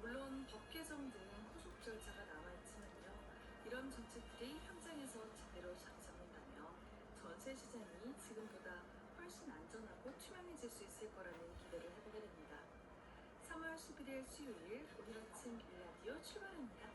물론 법 개정 등 후속 절차가 남아있지만요. 이런 정책들이 현장에서 제대로 자리 잡는다면 전세 시장이 지금보다 훨씬 안전하고 투명해질 수 있을 거라는 기대를 해보게 됩니다. 3월 11일 수요일 오늘 아침 일라디오 출발합니다.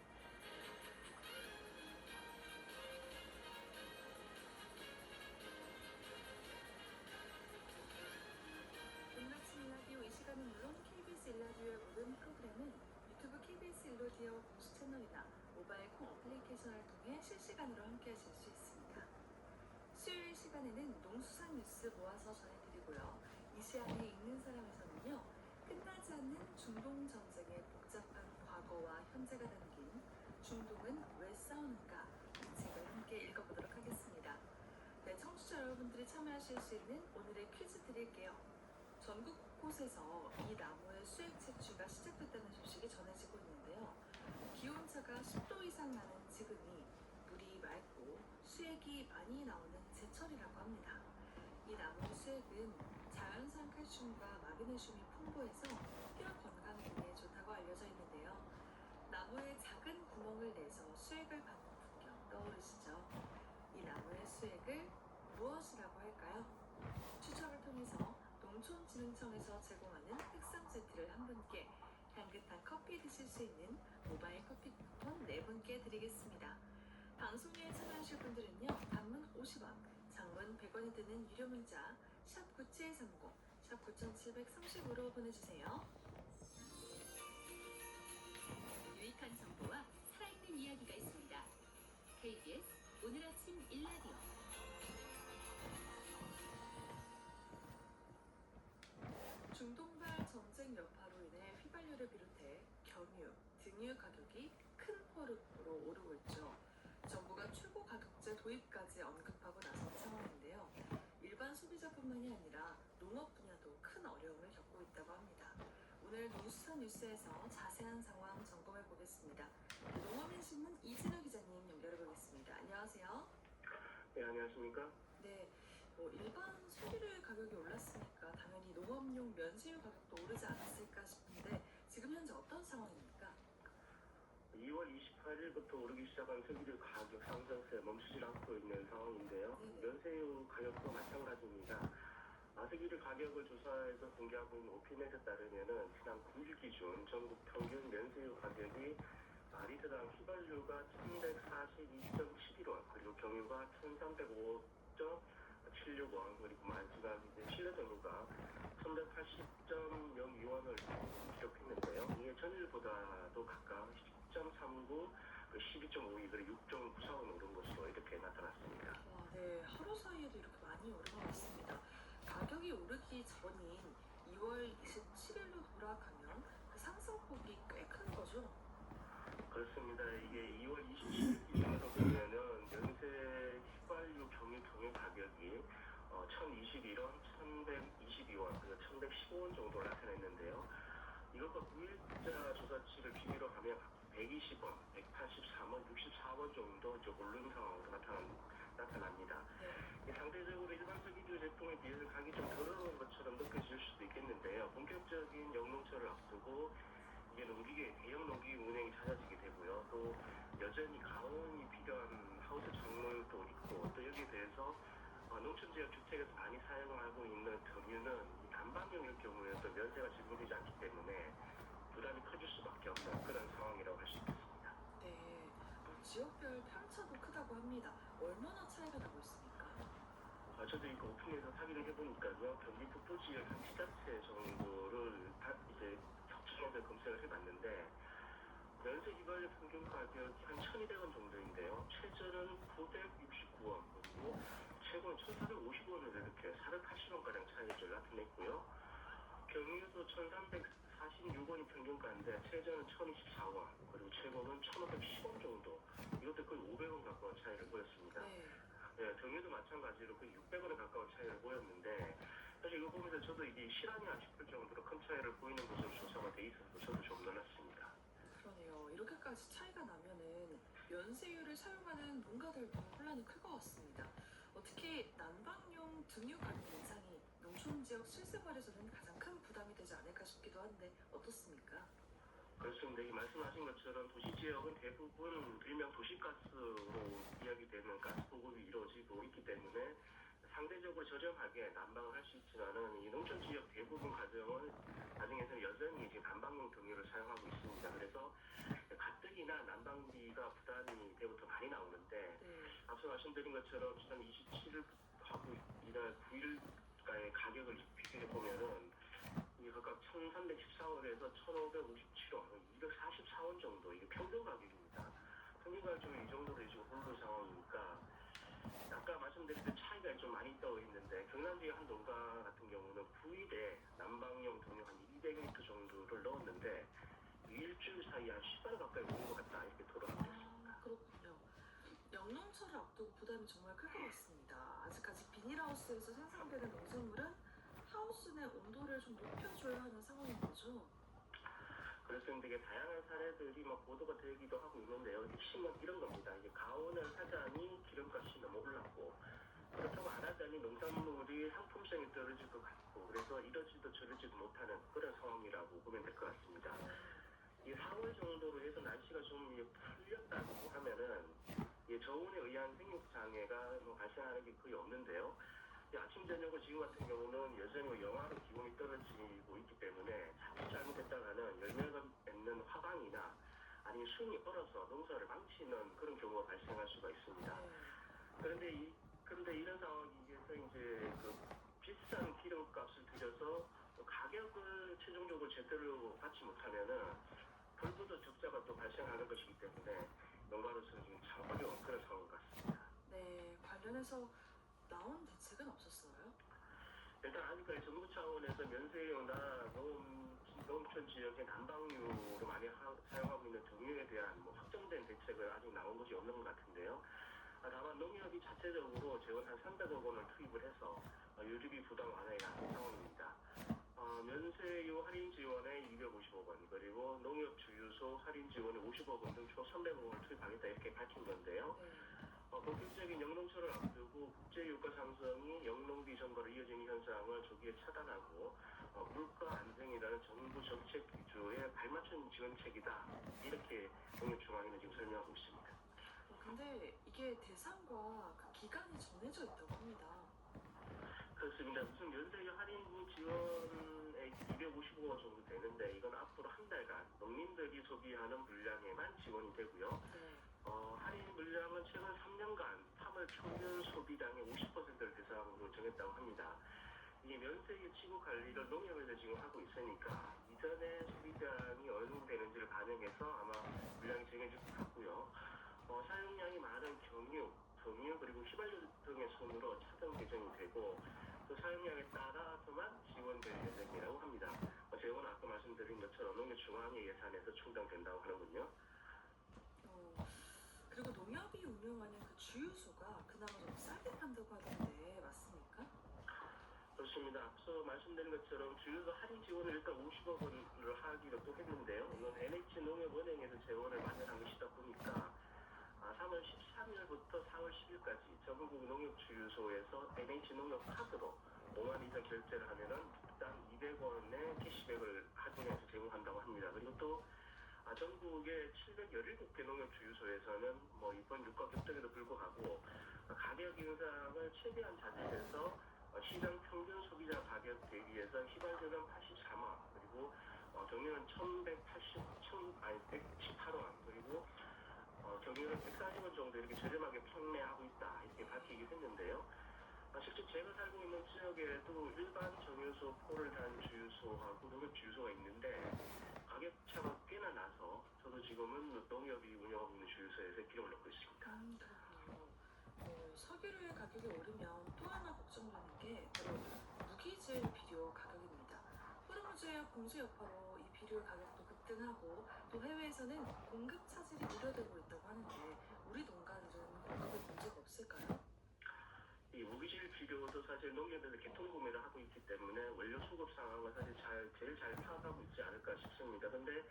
오늘 아침 일라디오 이 시간은 물론 KBS 일라디오의 모든 프로그램은 유튜브 KBS 일라디오 공식 채널이나 모바일 콩 어플리케이션을 통해 실시간으로 함께하실 수 있습니다. 수요일 시간에는 농수산 뉴스 모아서 전해드리고요. 이 시간에 읽는 사람에서는요. 끝나지 않는 중동 전쟁의 복잡한 과거와 현재가 담긴 중동은 왜 싸우는가 이 책을 함께 읽어보도록 하겠습니다. 네, 청취자 여러분들이 참여하실 수 있는 오늘의 퀴즈 드릴게요. 전국 곳곳에서 이 나무의 수액 채취가 시작됐다는 소식이 전해지고 있는데요. 기온차가 10도 이상 나는 지금이 물이 맑고 수액이 많이 나오는 제철이라고 합니다. 이 나무의 수액은 자연산 칼슘과 마그네슘이 풍부해서 뼈 건강 등에 좋다고 알려져 있는데요. 나무에 작은 구멍을 내서 수액을 받는 풍경 떠오르시죠? 이 나무의 수액을 무엇이라고 할까요? 추첨을 통해서 농촌진흥청에서 제공하는 특선 세트를 한 분께, 향긋한 커피 드실 수 있는 모바일 커피 쿠폰 4분께 드리겠습니다. 방송에 참여하실 분들은요. 단문 50원, 장문 100원이 드는 유료 문자 샵 9730, 샵 9730으로 보내주세요. 유익한 정보와 살아있는 이야기가 있습니다. KBS 오늘 아침 일라디오. 중동발 전쟁 여파로 인해 휘발유를 비롯해 경유, 등유 가격이 큰 폭으로 오르고 있죠. 정부가 최고 가격제 도입까지 언급하고 나선 상황인데요. 일반 소비자뿐만이 아니라 농업 분야도 큰 어려움을 겪고 있다고 합니다. 오늘 농수산 뉴스에서 자세한 상황 점검해 보겠습니다. 농업인신문 이진우 기자님 연결해 보겠습니다. 안녕하세요. 네, 안녕하십니까? 네, 일반 소비료의 가격이 올랐으니까 당연히 농업용 면세유 가격도 오르지 않았을까 싶은데 지금 현재 어떤 상황입니까? 2월 28일부터 오르기 시작한 석유류 가격 상승세 멈추지 않고 있는 상황인데요. 네네. 면세유 가격도 마찬가지입니다. 석유류 가격을 조사해서 공개하고 있는 오피넷에 따르면은 지난 9일 기준 전국 평균 면세유 가격이 리터당 휘발유가 1142.11원, 그리고 경유가 1305.76원, 그리고 마지막 실내정유가 1180.02원을 기록했는데요. 이게 전일보다도 각각 10.39, 12.52, 그리고 6.94원 오른 것으로 이렇게 나타났습니다. 와, 네, 하루 사이에도 이렇게 많이 오른 것 같습니다. 가격이 오르기 전인 2월 27일로 돌아가면 그 상승폭이 꽤 큰 거죠? 그렇습니다. 이게 2월 27일 기준으로 보면은 연세 휘발유 경유 경유 가격이 1,021원, 1,122원, 그리고 1,115원 정도 나타냈는데요. 이것과 9일자 조사치를 비교로 하면 120원, 183원, 64원 정도 이제 오른 상황으로 나타납니다. 네. 상대적으로 일반 석유류 제품에 비해서 가격이 좀 덜 오른 것처럼 느껴질 수도 있겠는데요. 본격적인 영농철을 앞두고 이게 대형 농기계 운행이 잦아지게 되고요. 또 여전히 가온이 필요한 하우스 작물도 있고, 또 여기에 대해서 농촌지역 주택에서 많이 사용하고 있는 경유는 난방용일 경우에 또 면세가 적용되지 않기 때문에 부담이 커질 수밖에 없는 그런 상황이라고 할 수 있겠습니다. 네, 지역별 편차도 크다고 합니다. 얼마나 차이가 나고 있습니까? 저도 이거 오픈해서 확인을 해보니까요, 경기 북부 지역 한 지자체 정도를 이제 적중해서 검색을 해봤는데, 연세 휘발유 평균 가격이 한 1,200원 정도인데요. 최저는 969원, 그리고 최고는 1,450원을 이렇게 480원가량 차이를 나타냈고요. 경유도 1,346원이 평균가인데 최저는 1,024원, 그리고 최고는 1,510원 정도. 이것도 거의 500원 가까운 차이를 보였습니다. 네, 경유도 마찬가지로 거의 600원에 가까운 차이를 보였는데, 사실 이거 보면서 저도 이게 실화냐 싶을 정도로 큰 차이를 보이는 것으로 조사가 돼 있어서 저도 좀 놀랐습니다. 그러네요. 이렇게까지 차이가 나면은 면세유를 사용하는 농가들도 혼란이 클 것 같습니다. 특히 난방용 등유 가격 인상이 농촌 지역 실생활에서는 가장 큰 부담이 되지 않을까 싶기도 한데 어떻습니까? 그렇습니다. 이 말씀하신 것처럼 도시 지역은 대부분 일명 도시가스로 이야기되는 가스 보급이 이루어지고 있기 때문에 상대적으로 저렴하게 난방을 할 수 있지만은 이 농촌 지역 대부분 가정에서는 여전히 지금 난방용 등유를 사용하고 있습니다. 그래서 가뜩이나 난방비가 부담이 때부터 많이 나오는데 네. 앞서 말씀드린 것처럼 지난 27일하고 이날 9일가의 가격을 비교해 보면은 이 각각 1,314원에서 1,557원, 244원 정도 이게 평균 가격입니다. 평균 가격이 이 정도로 지금 오른 상황이니까 아까 말씀드린 그 차이가 좀 많이 있다고 했는데 경남 지역 한 농가 같은 경우는 9일에 난방용 등유 한 200리터 정도를 넣었는데 일주일 사이에 한 10만 가까이 오른 것 같다 이렇게 토론하고 있습니다. 아, 그렇군요. 영농철을 앞두고 부담이 정말 클 것 같습니다. 아직까지 비닐하우스에서 생산되는 농산물은 하우스 내 온도를 좀 높여줘야 하는 상황인 거죠. 그렇습니다. 이게 다양한 사례들이 보도가 되기도 하고 있는데요. 핵심은 이런 겁니다. 이게 가온을 하자니 기름값이 너무 올랐고 그렇다고 안 하자니 농산물이 상품성이 떨어질 것 같고 그래서 이러지도 저러지도 못하는 그런 상황이라고 보면 될 것 같습니다. 이 4월 정도로 해서 날씨가 좀 풀렸다고 하면은 저온에 의한 생육장애가 발생하는 게 거의 없는데요. 아침 저녁을 지금 같은 경우는 여전히 영하로 기온이 떨어지고 있기 때문에 자칫 잘못했다가는 열매가 맺는 화방이나 아니면 순이 얼어서 농사를 망치는 그런 경우가 발생할 수가 있습니다. 그런데 이런 상황에서 이제 그 비싼 기름값을 들여서 가격을 최종적으로 제대로 받지 못하면은 불구도 적자가 또 발생하는 것이기 때문에 농가로서는 지금 참 어려운 그런 상황 같습니다. 네, 관련해서 나온 대책은 없었어요? 일단 아직까지 정부 차원에서 면세유나 농촌 지역의 난방유로 많이 사용하고 있는 등유에 대한 확정된 대책은 아직 나온 것이 없는 것 같은데요. 다만 농협이 자체적으로 재원 한 300억 원을 투입을 해서 유류비 부담 완화에 나선 상황입니다. 면세유 할인 지원에 250억 원, 그리고 농협 주유소 할인 지원에 50억 원 등 총 300억 원을 투입하겠다 이렇게 밝힌 건데요. 네. 본격적인 영농철을 앞두고 국제유가 상승이 영농비 전거로 이어지는 현상을 조기에 차단하고 물가 안정이라는 정부 정책 기조에 발맞춘 지원책이다 이렇게 농협중앙회는 지금 설명하고 있습니다. 근데 이게 대상과 그 기간이 정해져 있다고 합니다. 그렇습니다. 우선 면세유 할인 지원에 255억 원 정도 되는데 이건 앞으로 한 달간 농민들이 소비하는 물량에만 지원이 되고요. 네. 할인 물량은 최근 3년간 3월 평균 소비량의 50%를 대상으로 정했다고 합니다. 이 면세유 지급 관리를 농협에서 지금 하고 있으니까 이전에 소비량이 어느 정도 되는지를 반영해서 아마 물량이 정해질 것 같고요. 사용량이 많은 경유, 정유 그리고 휘발유 등의 순으로 차등 배정이 되고 그 사용량에 따라서만 지원될 예정이라고 합니다. 재원은 아까 말씀드린 것처럼 농협중앙회 예산에서 충당된다고 하는군요. 그리고 농협이 운영하는 그 주유소가 그나마 좀 싸게 판다고 하던데 맞습니까? 그렇습니다. 앞서 말씀드린 것처럼 주유소 할인 지원을 일단 50억 원을 하기로 또 했는데요. 이건 NH농협은행에서 재원을 마련한 것이다 보니까 3월 13일부터 4월 10일까지 전국 농협주유소에서 NH농협 카드로 5만 이상 결제를 하면은 일단 200원의 캐시백을 할인해서 제공한다고 합니다. 그리고 또 전국의 717개 농협주유소에서는 이번 유가 격등에도 불구하고 가격 인상을 최대한 자제해서 시장 평균 소비자 가격 대비해서 휘발유는 84만 그리고 정유는 118원 그리고 경유는 140원 정도 이렇게 저렴하게 판매하고 있다 이렇게 밝히긴 했는데요. 실제 제가 살고 있는 지역에도 일반 정유소, 포를 단 주유소하고 농협 주유소가 있는데 가격 차가 꽤나 나서 저도 지금은 농협이 운영하고 있는 주유소에서 기름을 넣고 있습니다. 그렇군요. 석유류의 가격이 오르면 또 하나 걱정되는 게 바로 무기질 비료 가격입니다. 호르무즈의 공수 여파로 이 비료의 가격도 급등하고 또 해외에서는 공급 차질이 우려되고 있다고 하는데 우리 농가들은 공급에 문제가 없을까요? 이 무기질 비료도 사실 농협에서 개통 구매를 하고 있기 때문에 원료 수급 상황을 사실 제일 잘 파악하고 있지 않을까 싶습니다. 근데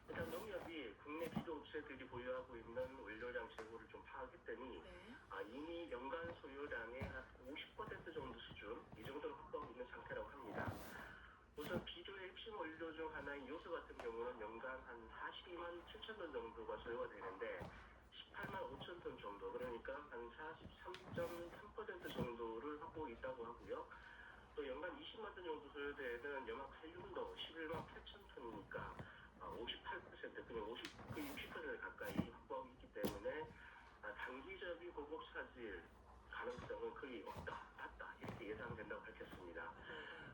일단 농협이 국내 비료업체들이 보유하고 있는 원료량 재고를 좀 파악했더니 네. 이미 연간 소요량의 한 50% 정도 수준 이 정도를 확보하고 있는 상태라고 합니다. 우선 비료의 핵심 원료 진로 중 하나인 요소 같은 경우는 연간 한 42만 7천 톤 정도가 소요가 되는데 18만 5천 톤 정도, 그러니까 한 43.3% 정도를 하고 있다고 하고요. 또 연간 20만 톤 정도 소요되는 염화 칼륨도 11만 8천 톤이니까 58%, 그냥 60% 가까이 확보하고 있기 때문에 단기적인 보복 차질 가능성은 거의 없다, 낮다 이렇게 예상된다고 밝혔습니다.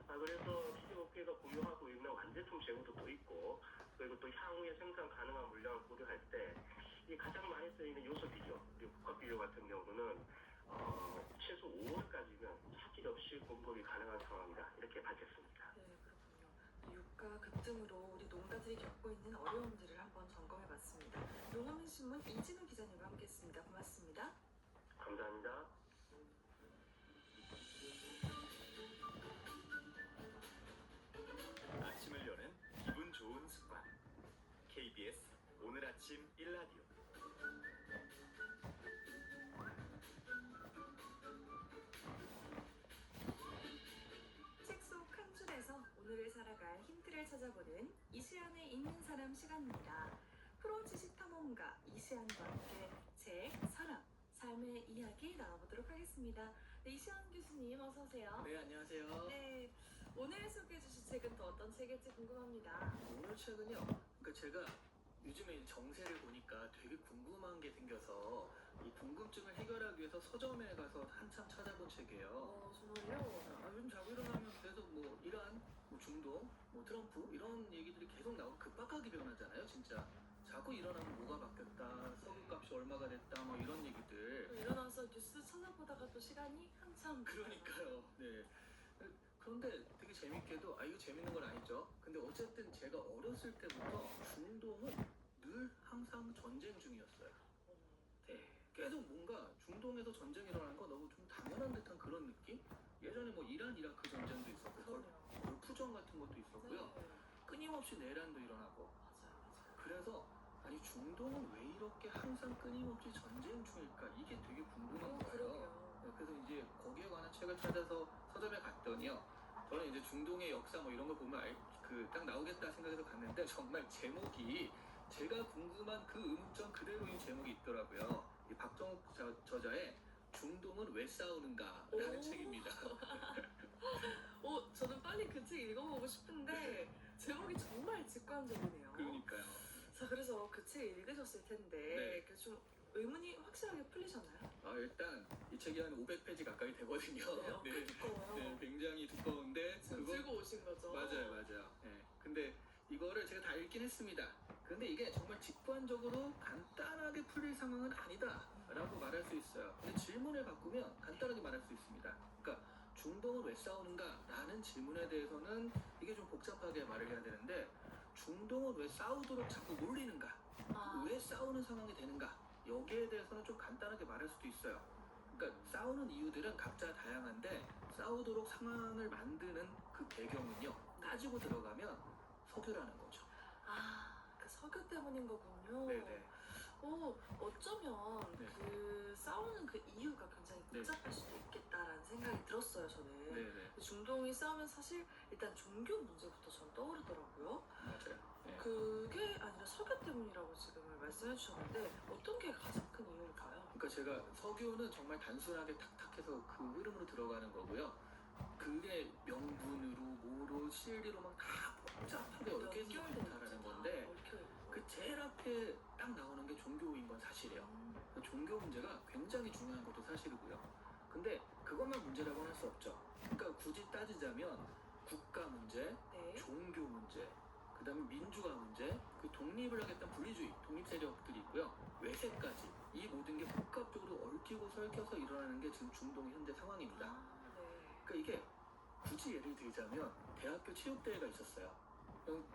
그래서 시제업계가 보유하고 있는 완제품 재고도 또 있고, 그리고 또 향후에 생산 가능한 물량을 고려할 때 이 가장 많이 쓰이는 요소 비료, 그리고 복합 비료 같은 경우는 최소 5월까지는 차질 없이 공급이 가능한 상황이다 이렇게 밝혔습니다. 네, 그렇군요. 유가 급등으로 우리 농가들이 겪고 있는 어려움들을 한번 점검해봤습니다. 농어민신문 이진우 기자님과 함께했습니다. 고맙습니다. 감사합니다. 아침을 여는 기분 좋은 습관. KBS 오늘 아침 1라디오. 책 속 한 줄에서 오늘을 살아갈 힌트를 찾아보는 이시안에 있는 사람 시간입니다. 프로 지식 탐험가 이시안과 함께 책, 사람, 삶의 이야기 나눠보도록 하겠습니다. 네, 이시안 교수님 어서 오세요. 네, 안녕하세요. 네, 오늘 소개해 주실 책은 또 어떤 책일지 궁금합니다. 오늘 책은요, 그러니까 제가 요즘에 정세를 보니까 되게 궁금한 게 생겨서 이 궁금증을 해결하기 위해서 서점에 가서 한참 찾아본 책이에요. 정말요? 요즘 자고 일어나면 계속 뭐 이란, 뭐 중동, 뭐 트럼프 이런 얘기들이 계속 나오고 급박하게 변하잖아요, 진짜. 자고 일어나면 뭐가 바뀌었다, 석유값이 얼마가 됐다, 뭐 이런 또 얘기들. 일어나서 뉴스 찾아보다가 또 시간이 한참 그러니까요. 네. 그런데 되게 재밌게도 이거 재밌는 건 아니죠. 근데 어쨌든 제가 어렸을 때부터 중동은 늘 항상 전쟁 중이었어요. 네. 계속 뭔가 중동에서 전쟁이 일어나는 거 너무 좀 당연한 듯한 그런 느낌? 예전에 뭐 이란 이라크 전쟁도 있었고 그럼요. 골프전 같은 것도 있었고요. 네. 끊임없이 내란도 일어나고. 맞아요. 그래서 아니 중동은 왜 이렇게 항상 끊임없이 전쟁 중일까? 이게 되게 궁금한 거예요. 그러게요. 네, 그래서 이제 거기에 관한 책을 찾아서 서점에 갔더니요. 저는 이제 중동의 역사 뭐 이런 거 보면 딱 나오겠다 생각해서 갔는데 정말 제목이 제가 궁금한 그 음점 그대로인 제목이 있더라고요. 이 박정욱 저자의 중동은 왜 싸우는가라는 오. 책입니다. 저는 빨리 그 책 읽어보고 싶은데 제목이 정말 직관적이네요. 그러니까요. 자, 그래서 그 책 읽으셨을 텐데 네. 그 좀 의문이 확실하게 풀리셨나요? 일단 이 책이 한 500페이지 가까이 되거든요. 꽤 두꺼워요. 네, 굉장히 두꺼운데 지금 들고 오신 거죠? 맞아요. 네. 근데 이거를 제가 다 읽긴 했습니다. 근데 이게 정말 직관적으로 간단하게 풀릴 상황은 아니다라고 말할 수 있어요. 근데 질문을 바꾸면 간단하게 말할 수 있습니다. 그러니까 중동을 왜 싸우는가라는 질문에 대해서는 이게 좀 복잡하게 말을 해야 되는데 중동을 왜 싸우도록 자꾸 몰리는가? 왜 싸우는 상황이 되는가? 여기에 대해서는 좀 간단하게 말할 수도 있어요. 그러니까 싸우는 이유들은 각자 다양한데 싸우도록 상황을 만드는 그 배경은요. 따지고 들어가면 석유라는 거죠. 그 석유 때문인 거군요. 네네. 어쩌면 네. 그 싸우는 그 이유가 굉장히 네. 복잡할 수도 있겠다라는 생각이 들었어요, 저는. 네네. 중동이 싸우면 사실 일단 종교 문제부터 전 떠오르더라고요. 맞아요. 네. 그게 아니라 석유 때문이라고 지금 말씀해 주셨는데 어떤 게 가장 큰 이유일까요? 그러니까 제가 석유는 정말 단순하게 탁탁해서 그 흐름으로 들어가는 거고요. 그게 명분으로 뭐로 실리로 막 다 복잡하게 얽혀서 있다라는 건데 그 제일 앞에 딱 나오는 게 종교인 건 사실이에요. 그 종교 문제가 굉장히 중요한 것도 사실이고요. 근데 그것만 문제라고 할 수 없죠. 그러니까 굳이 따지자면 국가 문제, 네. 종교 문제, 그 다음에 민주화 문제, 그 독립을 하겠다는 분리주의, 독립 세력들이 있고요. 외세까지 이 모든 게 복합적으로 얽히고 설켜서 일어나는 게 지금 중동의 현재 상황입니다. 네. 그러니까 이게 굳이 예를 들자면 대학교 체육대회가 있었어요.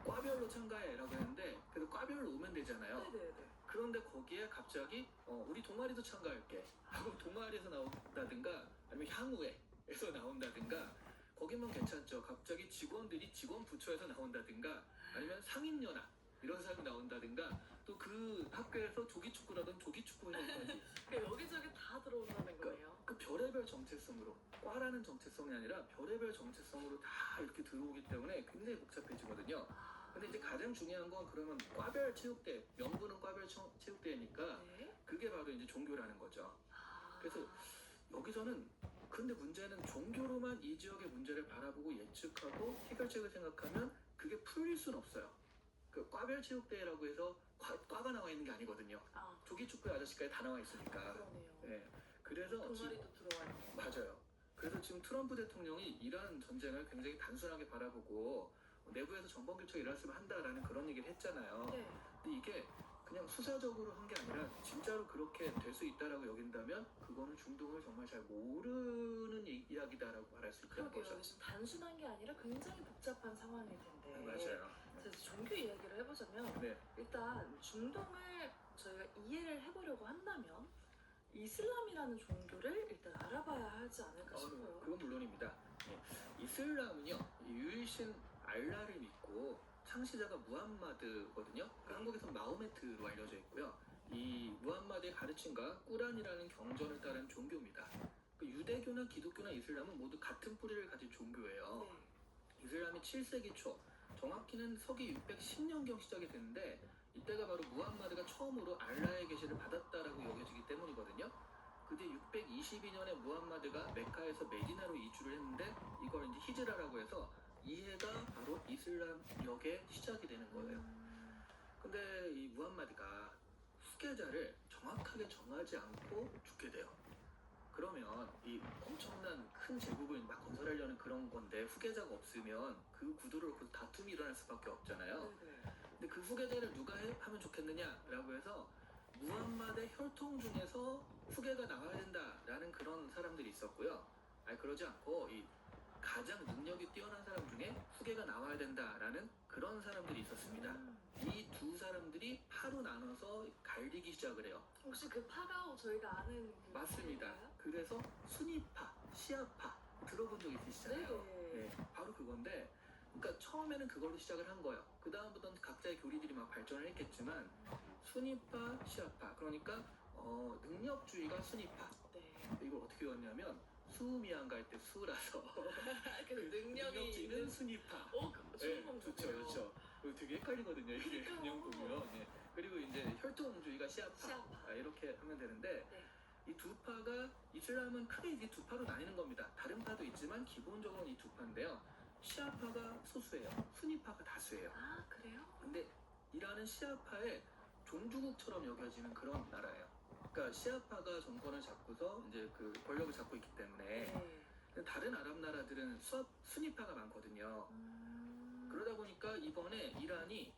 과별로 참가해라고 했는데 그래도 과별로 오면 되잖아요. 네네네. 그런데 거기에 갑자기 우리 동아리도 참가할게 하고 동아리에서 나온다든가 아니면 향후회에서 나온다든가 거기만 괜찮죠. 갑자기 직원들이 직원 부처에서 나온다든가 아니면 상인연합 이런 사람이 나온다든가 또 그 학교에서 조기축구라든 조기축구 회원까지 그러니까 여기저기 다 들어온다는 거예요. 그 별의 별의별 정체성으로, 과라는 정체성이 아니라 별의별 정체성으로 다 이렇게 들어오기 때문에 굉장히 복잡해지거든요. 근데 이제 가장 중요한 건 그러면 과별 체육대, 명분은 과별 체육대니까 네. 그게 바로 이제 종교라는 거죠. 아, 그래서 여기서는 근데 문제는 종교로만 이 지역의 문제를 바라보고 예측하고 해결책을 생각하면 그게 풀릴 수는 없어요. 그 과별 체육대회라고 해서 과가 나와 있는 게 아니거든요. 조기축구의 아저씨까지 다 나와 있으니까. 그러네요. 예. 그래서 동아리도 들어와 있고. 맞아요. 그래서 지금 트럼프 대통령이 이란 전쟁을 굉장히 단순하게 바라보고 내부에서 정권교체가 일어났으면 한다라는 그런 얘기를 했잖아요. 네. 근데 이게 그냥 수사적으로 한 게 아니라 진짜로 그렇게 될 수 있다라고 여긴다면 그거는 중동을 정말 잘 모르는 이야기다라고 말할 수 있다는 그러게요. 거죠. 이게 좀 단순한 게 아니라 굉장히 복잡한 상황일 텐데. 네, 맞아요. 그래서 종교 이야기를 해보자면 네. 일단 중동을 저희가 이해를 해보려고 한다면 이슬람이라는 종교를 일단 알아봐야 하지 않을까 싶어요. 그건 물론입니다. 예. 이슬람은요, 이 유일신 알라를 믿고 창시자가 무함마드거든요. 그러니까 한국에서는 마호메트로 알려져 있고요. 이 무함마드의 가르침과 꾸란이라는 경전을 따른 종교입니다. 그 유대교나 기독교나 이슬람은 모두 같은 뿌리를 가진 종교예요. 네. 이슬람이 7세기 초, 정확히는 서기 610년경 시작이 됐는데 이때가 바로 무함마드가 처음으로 알라의 계시를 받았다라고 여겨지기 때문이거든요. 그뒤 622년에 무함마드가 메카에서 메디나로 이주를 했는데 이걸 이제 히즈라라고 해서 이해가 바로 이슬람역의 시작이 되는 거예요. 근데 이 무함마드가 후계자를 정확하게 정하지 않고 죽게 돼요. 그러면 이 엄청난 큰 제국을 막 건설하려는 그런 건데 후계자가 없으면 그 구도를 놓고 다툼이 일어날 수밖에 없잖아요. 네. 근데 그 후계자를 누가 하면 좋겠느냐라고 해서 무함마드의 혈통 중에서 후계가 나와야 된다라는 그런 사람들이 있었고요. 아니 그러지 않고 이 가장 능력이 뛰어난 사람 중에 후계가 나와야 된다라는 그런 사람들이 있었습니다. 이 두 사람들이 파로 나눠서 갈리기 시작을 해요. 혹시 그 파가 저희가 아는 그 맞습니다. 파인가요? 그래서 수니파, 시아파 들어본 적 있으시잖아요. 네. 네, 바로 그건데, 그러니까 처음에는 그걸로 시작을 한 거예요. 그 다음부터는 각자의 교리들이 막 발전을 했겠지만 수니파, 시아파, 그러니까 능력주의가 수니파. 네. 이걸 어떻게 외웠냐면 수미안가 할 때 수라서 그 능력이 능력주의는 있는 수니파. 좋은 건가요? 좋죠, 좋죠. 이거 되게 헷갈리거든요. 이게 그러니까요. 그냥 보면. 예. 그리고 이제 혈통주의가 시아파. 시아파. 이렇게 하면 되는데 네. 이 두 파가 이슬람은 크게 이 두 파로 나뉘는 겁니다. 다른 파도 있지만 기본적으로는 이 두 파인데요. 시아파가 소수예요. 수니파가 다수예요. 아 그래요? 근데 이란은 시아파의 종주국처럼 여겨지는 그런 나라예요. 그러니까 시아파가 정권을 잡고서 이제 그 권력을 잡고 있기 때문에 네. 다른 아랍 나라들은 수니파가 많거든요. 그러다 보니까 이번에 이란이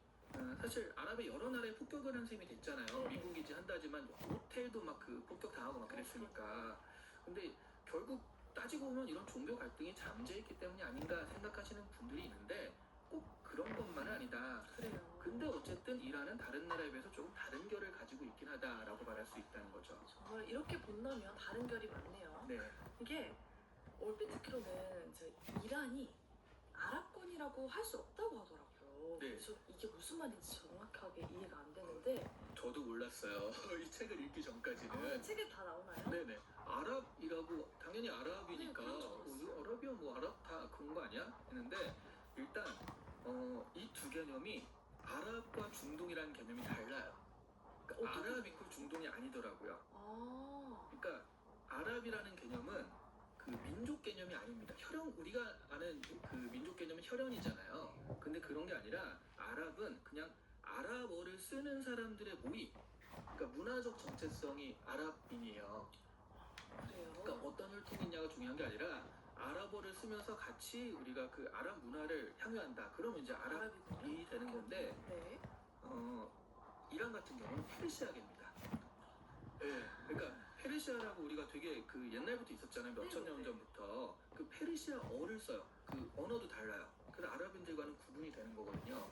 사실 아랍의 여러 나라에 폭격을 한 셈이 됐잖아요. 네. 미군 기지 한다지만 호텔도 막 그 폭격 당하고 막 그랬으니까. 근데 결국 따지고 보면 이런 종교 갈등이 잠재있기 때문이 아닌가 생각하시는 분들이 있는데 꼭 그런 것만은 아니다. 그래요. 근데 어쨌든 이란은 다른 나라에 비해서 조금 다른 결을 가지고 있긴 하다라고 말할 수 있다는 거죠. 정말 이렇게 본다면 다른 결이 많네요. 네. 이게 얼핏 듣기로는 이제 이란이 아랍권이라고 할 수 없다고 하더라고요. 네. 그래서 이게 무슨 말인지 정확하게 이해가 안 되는데 저도 몰랐어요. 이 책을 읽기 전까지는. 책에 다 나오나요? 네네. 아랍이라고 당연히 아랍이니까 네, 그런 줄 알았어요. 아랍이야 뭐 아랍 다 그런 거 아니야? 했는데 일단 이 두 개념이 아랍과 중동이라는 개념이 달라요. 그러니까 어떻게 아랍 이퀄 중동이 아니더라고요. 그러니까 아랍이라는 개념은 그 민족 개념이 아닙니다. 우리가 아는 그 민족 개념은 혈연이잖아요. 근데 그런 게 아니라 아랍은 그냥 아랍어를 쓰는 사람들의 모임. 그러니까 문화적 정체성이 아랍인이에요. 그래요? 그러니까 어떤 혈통이냐가 중요한 게 아니라 아랍어를 쓰면서 같이 우리가 그 아랍 문화를 향유한다. 그러면 이제 아랍이 되는 건데 네. 이란 같은 경우는 페르시아계입니다. 네, 그러니까 페르시아라고 우리가 되게 그 옛날부터 있었잖아요. 몇천 년 전부터 그 페르시아어를 써요. 그 언어도 달라요. 그래서 아랍인들과는 구분이 되는 거거든요.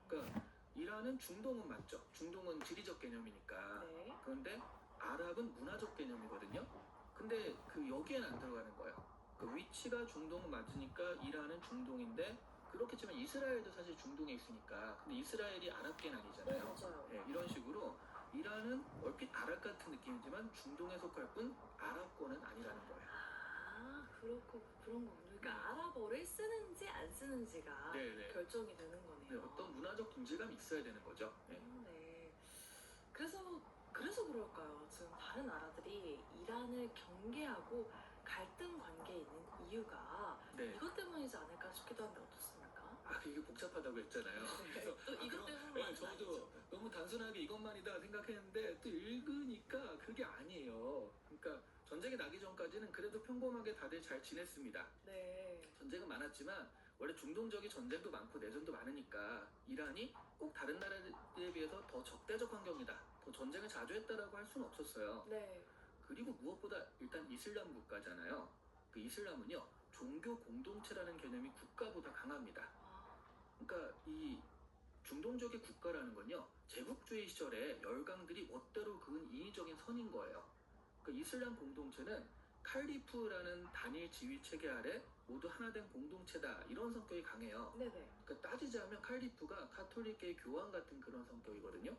그러니까 이란은 중동은 맞죠. 중동은 지리적 개념이니까. 네. 그런데 아랍은 문화적 개념이거든요. 근데 그 여기엔 안 들어가는 거예요. 그 위치가 중동은 맞으니까 이란은 중동인데 그렇겠지만 이스라엘도 사실 중동에 있으니까. 근데 이스라엘이 아랍계는 아니잖아요. 맞아요. 네, 이런 식으로 이란은 얼핏 아랍 같은 느낌이지만 중동에 속할 뿐 아랍권은 아니라는 거예요. 아, 그렇고 그런 거군요. 그러니까 아랍어를 쓰는지 안 쓰는지가 네네. 결정이 되는 거네요. 네, 어떤 문화적 동질감이 있어야 되는 거죠. 네. 네. 그래서 그럴까요? 지금 다른 나라들이 이란을 경계하고 갈등 관계에 있는 이유가 네. 이것 때문이지 않을까 싶기도 한데 어떻습니까? 아, 이게 복잡하다고 했잖아요. 그래서 또 이것 그럼, 때문은 네, 저도 너무 단순하게 이것만이다 생각했는데 또 읽으니까 그게 아니에요. 그러니까 전쟁이 나기 전까지는 그래도 평범하게 다들 잘 지냈습니다. 네. 전쟁은 많았지만 원래 중동적인 전쟁도 많고 내전도 많으니까 이란이 꼭 다른 나라들에 비해서 더 적대적 환경이다, 더 전쟁을 자주 했다라고 할 수는 없었어요. 네. 그리고 무엇보다 일단 이슬람 국가잖아요. 그 이슬람은요, 종교 공동체라는 개념이 국가보다 강합니다. 아, 그러니까 이 중동적인 국가라는 건요, 제국주의 시절에 열강들이 멋대로 그은 인위적인 선인 거예요. 그러니까 이슬람 공동체는 칼리프라는 단일 지휘 체계 아래 모두 하나 된 공동체다, 이런 성격이 강해요. 네네. 그러니까 따지자면 칼리프가 가톨릭계의 교황 같은 그런 성격이거든요.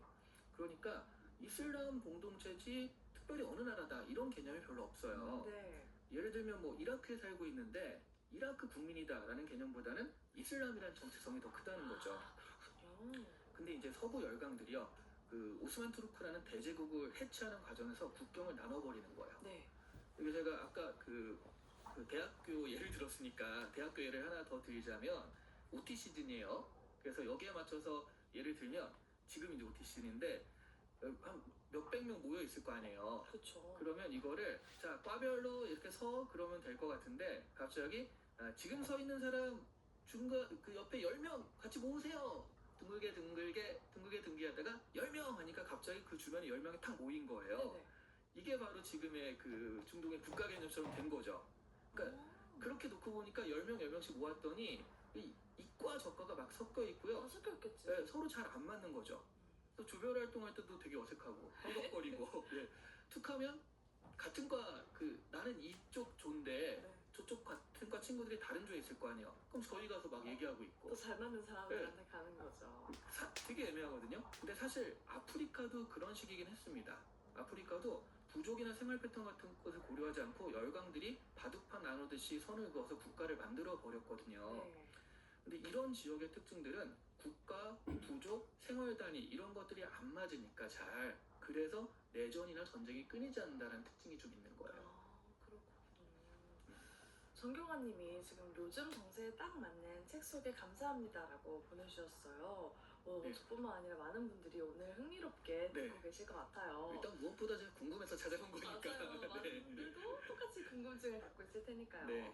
그러니까 이슬람 공동체지 특별히 어느 나라다 이런 개념이 별로 없어요. 네. 예를 들면 뭐 이라크에 살고 있는데 이라크 국민이다라는 개념보다는 이슬람이라는 정체성이 더 크다는 거죠. 아, 그렇군요. 근데 이제 서부 열강들이요, 그 오스만 투르크라는 대제국을 해체하는 과정에서 국경을 나눠버리는 거예요. 네. 그리고 제가 아까 그 대학교 예를 들었으니까 대학교 예를 하나 더 드리자면 OT 시즌이에요. 그래서 여기에 맞춰서 예를 들면 지금 이제 OT 시즌인데 한 몇백 명 모여 있을 거 아니에요. 그렇죠. 그러면 이거를 자 과별로 이렇게 서 그러면 될 것 같은데 갑자기 지금 서 있는 사람 중간 그 옆에 10명 같이 모으세요. 둥글게 등기하다가 10명 하니까 갑자기 그 주변에 10명이 탁 모인 거예요. 네네. 이게 바로 지금의 그 중동의 국가 개념처럼 된 거죠. 그러니까 그렇게 놓고 보니까 10명 10명씩 모았더니 이 이과 저과가 막 섞여 있고요. 아, 섞여 있겠지. 네, 서로 잘 안 맞는 거죠. 또 조별 활동할 때도 되게 어색하고 허덕거리고 예. 툭하면 같은 과 그 나는 이쪽 조인데 네. 저쪽 같은 과 친구들이 다른 조에 있을 거 아니에요. 그럼 저희 가서 막 얘기하고 있고 또 잘 맞는 사람들한테 가는 거죠. 되게 애매하거든요. 근데 사실 아프리카도 그런 식이긴 했습니다. 아프리카도 부족이나 생활 패턴 같은 것을 고려하지 않고 열강들이 바둑판 나누듯이 선을 그어서 국가를 만들어 버렸거든요. 네. 근데 이런 지역의 특징들은 국가, 부족, 생활 단위 이런 것들이 안 맞으니까 잘, 그래서 내전이나 전쟁이 끊이지 않는다는 특징이 좀 있는 거예요. 아, 그렇군요. 정경환님이 지금 요즘 정세에 딱 맞는 책 소개 감사합니다라고 보내주셨어요. 네. 저뿐만 아니라 많은 분들이 오늘 흥미롭게 네. 듣고 계실 것 같아요. 일단 무엇보다 제가 궁금해서 찾아본 거니까. 맞아요. 많은 네. 분들도 똑같이 궁금증을 갖고 있을 테니까요. 네.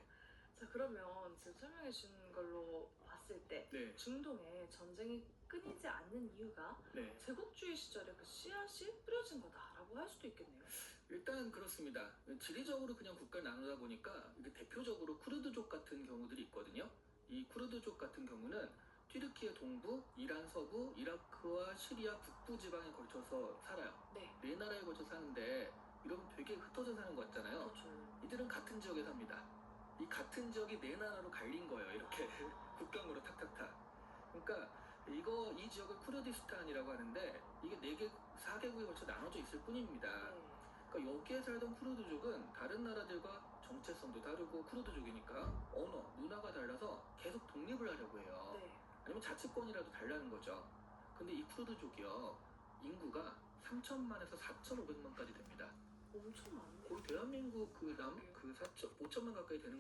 자, 그러면 지금 설명해 준 걸로 봤을 때 네. 중동에 전쟁이 끊이지 않는 이유가 네. 제국주의 시절에 그 씨앗이 뿌려진 거다라고 할 수도 있겠네요. 일단 그렇습니다. 지리적으로 그냥 국가를 나누다 보니까 이게 대표적으로 쿠르드족 같은 경우들이 있거든요. 이 쿠르드족 같은 경우는 튀르키예 동부, 이란 서부, 이라크와 시리아 북부 지방에 걸쳐서 살아요. 네. 네 나라에 걸쳐 사는데 이러면 되게 흩어져 사는 것 같잖아요. 그렇죠. 이들은 같은 지역에 삽니다. 이 같은 지역이 네 나라로 갈린 거예요. 이렇게 국경으로 탁탁탁. 그러니까 이 지역을 쿠르디스탄이라고 하는데 이게 4개국에 걸쳐 나눠져 있을 뿐입니다. 네. 그러니까 여기에 살던 쿠르드족은 다른 나라들과 정체성도 다르고 쿠르드족이니까 언어, 문화가 달라서 계속 독립을 하려고 해요. 네. 아니면 자치권이라도 달라는 거죠. 근데 이 쿠르드족이요, 인구가 3천만에서 4,500만까지 됩니다. 엄청 많네요. 거의 대한민국 그 5천만 가까이 되는